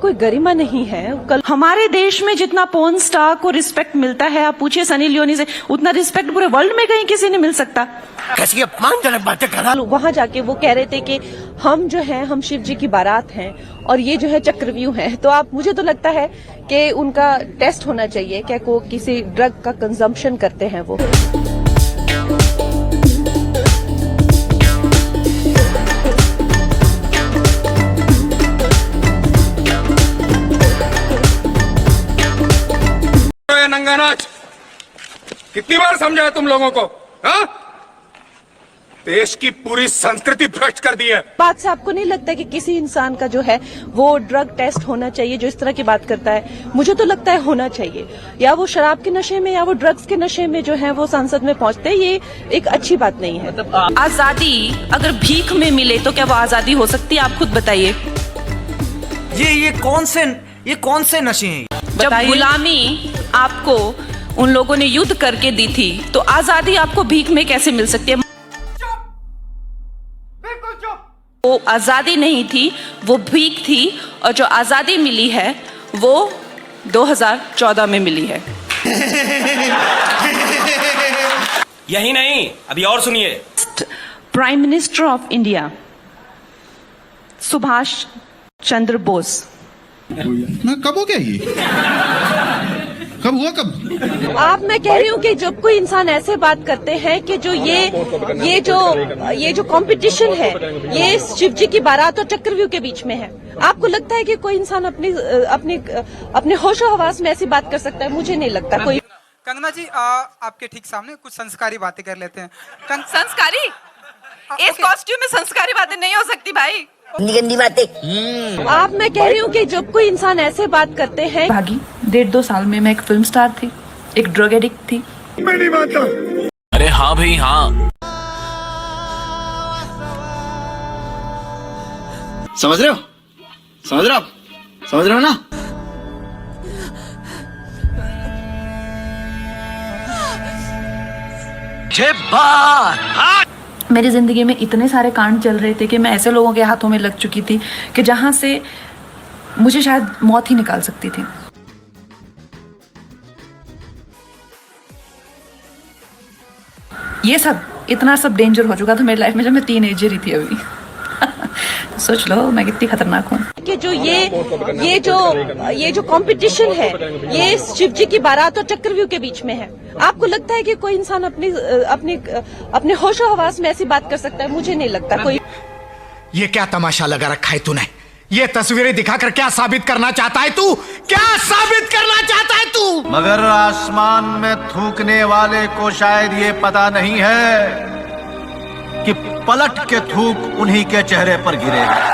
कोई गरिमा नहीं है। कल हमारे देश में जितना पोर्न स्टार को रिस्पेक्ट मिलता है, आप पूछिए सनी लियोनी से, उतना रिस्पेक्ट पूरे वर्ल्ड में कहीं किसी ने मिल सकता। कैसी अपमानजनक बातें कर रहा। वहां जाके वो कह रहे थे कि हम जो है हम शिव जी की बारात हैं और ये जो है चक्रव्यूह है। तो आप, मुझे तो लगता है कि उनका टेस्ट होना चाहिए, क्या को किसी ड्रग का कंजम्पशन करते हैं वो। नंगानाच कितनी बार समझाया तुम लोगों को? हाँ? देश की पूरी संस्कृति भ्रष्ट कर दी है। बात से आपको नहीं लगता कि किसी इंसान का जो है वो ड्रग टेस्ट होना चाहिए जो इस तरह की बात करता है? मुझे तो लगता है होना चाहिए। या वो शराब के नशे में या वो ड्रग्स के नशे में जो है वो संसद में पहुंचते हैं, ये एक अच्छी बात नहीं है। आजादी अगर भीख में मिले तो क्या वो आजादी हो सकती है? आप खुद बताइए। ये कौन से नशे हैं? जब गुलामी आपको उन लोगों ने युद्ध करके दी थी तो आजादी आपको भीख में कैसे मिल सकती है? वो आजादी नहीं थी, वो भीख थी। और जो आजादी मिली है वो 2014 में मिली है। यही नहीं, अभी और सुनिए। Prime minister of India Subhash Chandra Bose. कब हो गया ये? कब हुआ कब? आप, मैं कह रही हूँ कि जब कोई इंसान ऐसे बात करते हैं कि जो ये जो कंपटीशन है ये शिव जी की बारात और चक्रव्यूह के बीच में है, आपको लगता है कि कोई इंसान अपने होशो हवास में ऐसी बात कर सकता है? मुझे नहीं लगता कोई। कंगना जी, आपके ठीक सामने कुछ संस्कारी बातें कर लेते हैं। संस्कारी? इस कॉस्ट्यूम में संस्कारी बातें नहीं हो सकती भाई। गंदी बातें। आप, मैं कह रही हूँ कि जब कोई इंसान ऐसे बात करते हैं। भागी 1.5-2 साल में मैं एक फिल्म स्टार थी, एक ड्रग एडिक्ट थी। मैं नहीं मानता। अरे हाँ भाई हाँ। समझ रहे हो? समझ रहे हो? समझ रहे हो ना? मेरी जिंदगी में इतने सारे कांड चल रहे थे कि मैं ऐसे लोगों के हाथों में लग चुकी थी कि जहां से मुझे शायद मौत ही निकाल सकती थी। ये सब इतना सब डेंजर हो चुका था मेरी लाइफ में जब मैं टीनेजर ही थी अभी। सोच लो मैं कितनी खतरनाक हूँ। कि जो ये जो कंपटीशन है ये शिव जी की बारात और चक्रव्यूह के बीच में है, आपको लगता है कि कोई इंसान अपने होशो हवास में ऐसी बात कर सकता है? मुझे नहीं लगता कोई। ये क्या तमाशा लगा रखा है तूने? ये तस्वीरें दिखाकर क्या साबित करना चाहता है तू? क्या साबित करना चाहता है तू? मगर आसमान में थूकने वाले को शायद ये पता नहीं है कि पलट के थूक उन्हीं के चेहरे पर गिरेगा।